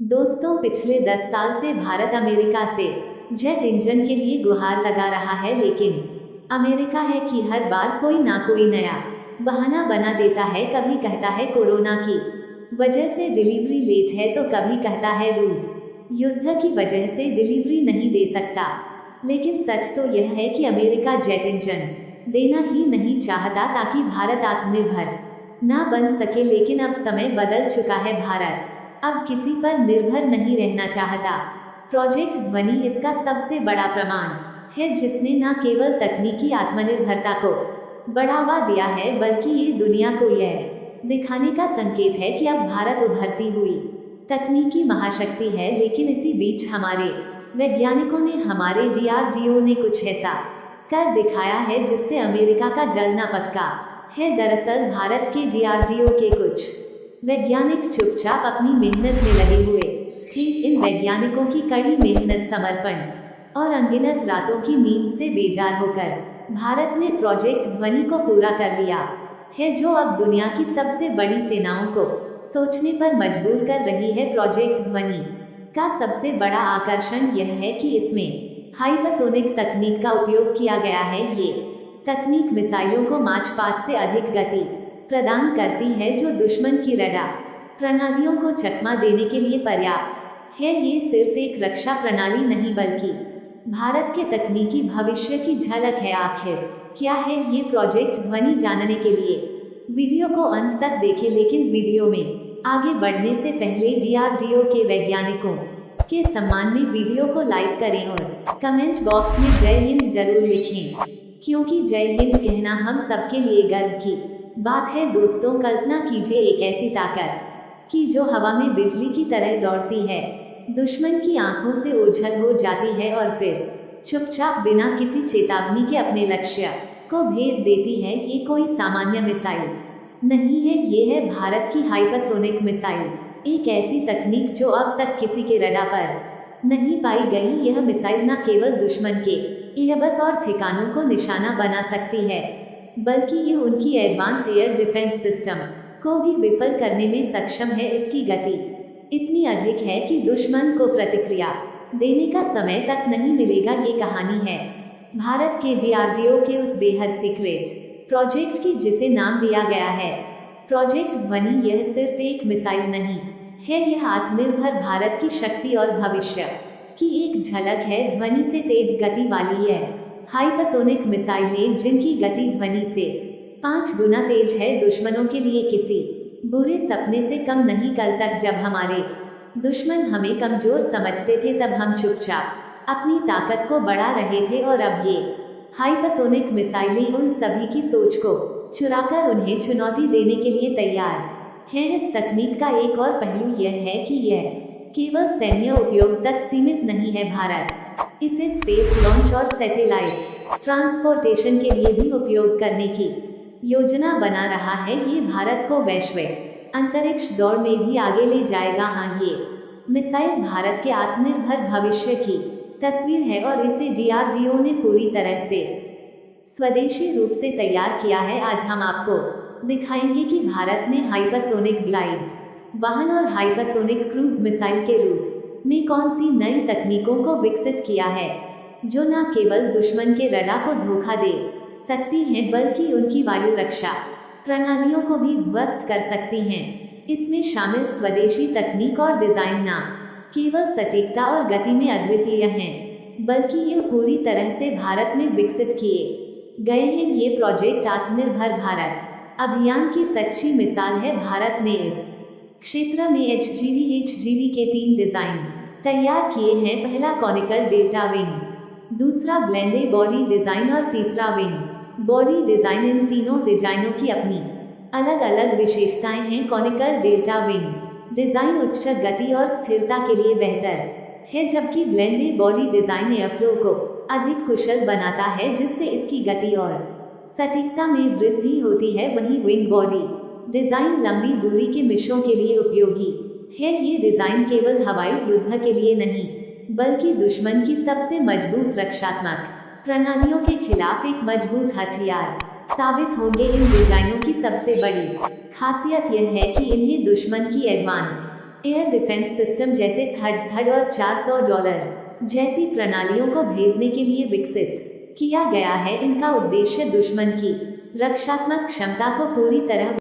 दोस्तों, पिछले 10 साल से भारत अमेरिका से जेट इंजन के लिए गुहार लगा रहा है, लेकिन अमेरिका है कि हर बार कोई ना कोई नया बहाना बना देता है। कभी कहता है कोरोना की वजह से डिलीवरी लेट है, तो कभी कहता है रूस युद्ध की वजह से डिलीवरी नहीं दे सकता। लेकिन सच तो यह है कि अमेरिका जेट इंजन देना ही नहीं चाहता ताकि भारत आत्मनिर्भर ना बन सके। लेकिन अब समय बदल चुका है, भारत अब किसी पर निर्भर नहीं रहना चाहता। प्रोजेक्ट ध्वनि इसका सबसे बड़ा प्रमाण है, जिसने न केवल तकनीकी आत्मनिर्भरता को बढ़ावा दिया है, बल्कि ये दुनिया को यह दिखाने का संकेत है कि अब भारत उभरती हुई तकनीकी महाशक्ति है। लेकिन इसी बीच हमारे वैज्ञानिकों ने, हमारे DRDO ने कुछ ऐसा कर दिखाया है जिससे अमेरिका का जलना पक्का है। दरअसल भारत के DRDO के कुछ वैज्ञानिक चुपचाप अपनी मेहनत में लगे हुए थे। इन वैज्ञानिकों की कड़ी मेहनत, समर्पण और अनगिनत रातों की नींद से बेजार होकर भारत ने प्रोजेक्ट ध्वनि को पूरा कर लिया है, जो अब दुनिया की सबसे बड़ी सेनाओं को सोचने पर मजबूर कर रही है। प्रोजेक्ट ध्वनि का सबसे बड़ा आकर्षण यह है कि इसमें हाइपरसोनिक तकनीक का उपयोग किया गया है। ये तकनीक मिसाइलों को मार्च 5 से अधिक गति प्रदान करती है, जो दुश्मन की रडार प्रणालियों को चकमा देने के लिए पर्याप्त है। ये सिर्फ एक रक्षा प्रणाली नहीं, बल्कि भारत के तकनीकी भविष्य की झलक है। आखिर क्या है ये प्रोजेक्ट ध्वनि? जानने के लिए वीडियो को अंत तक देखें। लेकिन वीडियो में आगे बढ़ने से पहले DRDO के वैज्ञानिकों के सम्मान में वीडियो को लाइक करें और कमेंट बॉक्स में जय हिंद जरूर लिखें, क्योंकि जय हिंद कहना हम सबके लिए गर्व की बात है। दोस्तों, कल्पना कीजिए एक ऐसी ताकत की जो हवा में बिजली की तरह दौड़ती है, दुश्मन की आंखों से ओझल हो जाती है और फिर चुपचाप बिना किसी चेतावनी के अपने लक्ष्य को भेद देती है। ये कोई सामान्य मिसाइल नहीं है, ये है भारत की हाइपरसोनिक मिसाइल, एक ऐसी तकनीक जो अब तक किसी के रडार पर नहीं पाई गई। यह मिसाइल न केवल दुश्मन के एयरबेस और ठिकानों को निशाना बना सकती है, बल्कि ये उनकी एडवांस एयर डिफेंस सिस्टम को भी विफल करने में सक्षम है। इसकी गति इतनी अधिक है कि दुश्मन को प्रतिक्रिया देने का समय तक नहीं मिलेगा। ये कहानी है भारत के DRDO के उस बेहद सीक्रेट प्रोजेक्ट की, जिसे नाम दिया गया है प्रोजेक्ट ध्वनि। यह सिर्फ एक मिसाइल नहीं है, यह आत्मनिर्भर भारत की शक्ति और भविष्य की एक झलक है। ध्वनि से तेज गति वाली है हाइपरसोनिक मिसाइलें, जिनकी गति ध्वनि से 5 गुना तेज है, दुश्मनों के लिए किसी बुरे सपने से कम नहीं। कल तक जब हमारे दुश्मन हमें कमजोर समझते थे, तब हम चुपचाप अपनी ताकत को बढ़ा रहे थे, और अब ये हाइपरसोनिक मिसाइलें उन सभी की सोच को चुराकर उन्हें चुनौती देने के लिए तैयार हैं। इस तकनीक का एक और पहलू यह है कि यह केवल सैन्य उपयोग तक सीमित नहीं है। भारत इसे स्पेस लॉन्च और सैटेलाइट ट्रांसपोर्टेशन के लिए भी उपयोग करने की योजना बना रहा है। ये भारत को वैश्विक अंतरिक्ष दौड़ में भी आगे ले जाएगा। हाँ, ये मिसाइल भारत के आत्मनिर्भर भविष्य की तस्वीर है, और इसे DRDO ने पूरी तरह से स्वदेशी रूप से तैयार किया है। आज हम आपको दिखाएंगे कि भारत ने हाइपरसोनिक ग्लाइड वाहन और हाइपरसोनिक क्रूज मिसाइल के रूप में कौन सी नई तकनीकों को विकसित किया है, जो न केवल दुश्मन के रडार को धोखा दे सकती हैं, बल्कि उनकी वायु रक्षा प्रणालियों को भी ध्वस्त कर सकती हैं। इसमें शामिल स्वदेशी तकनीक और डिजाइन न केवल सटीकता और गति में अद्वितीय हैं, बल्कि ये पूरी तरह से भारत में विकसित किए गए हैं। ये प्रोजेक्ट आत्मनिर्भर भारत अभियान की सच्ची मिसाल है। भारत ने इस क्षेत्र में HGV के 3 डिजाइन तैयार किए हैं। पहला कॉनिकल डेल्टा विंग, दूसरा ब्लेंडे बॉडी डिजाइन और तीसरा विंग बॉडी डिजाइन। इन तीनों डिजाइनों की अपनी अलग अलग विशेषताएं हैं। कॉनिकल डेल्टा विंग डिजाइन उच्च गति और स्थिरता के लिए बेहतर है, जबकि ब्लेंडे बॉडी डिजाइन एयरफ्लो को अधिक कुशल बनाता है, जिससे इसकी गति और सटीकता में वृद्धि होती है। वहीं विंग बॉडी डिजाइन लंबी दूरी के मिशनों के लिए उपयोगी है। ये डिजाइन केवल हवाई युद्ध के लिए नहीं, बल्कि दुश्मन की सबसे मजबूत रक्षात्मक प्रणालियों के खिलाफ एक मजबूत हथियार साबित होंगे। इन डिजाइनों की सबसे बड़ी खासियत यह है कि इन्हें दुश्मन की एडवांस एयर डिफेंस सिस्टम जैसे थर्ड और $400 जैसी प्रणालियों को भेदने के लिए विकसित किया गया है। इनका उद्देश्य दुश्मन की रक्षात्मक क्षमता को पूरी तरह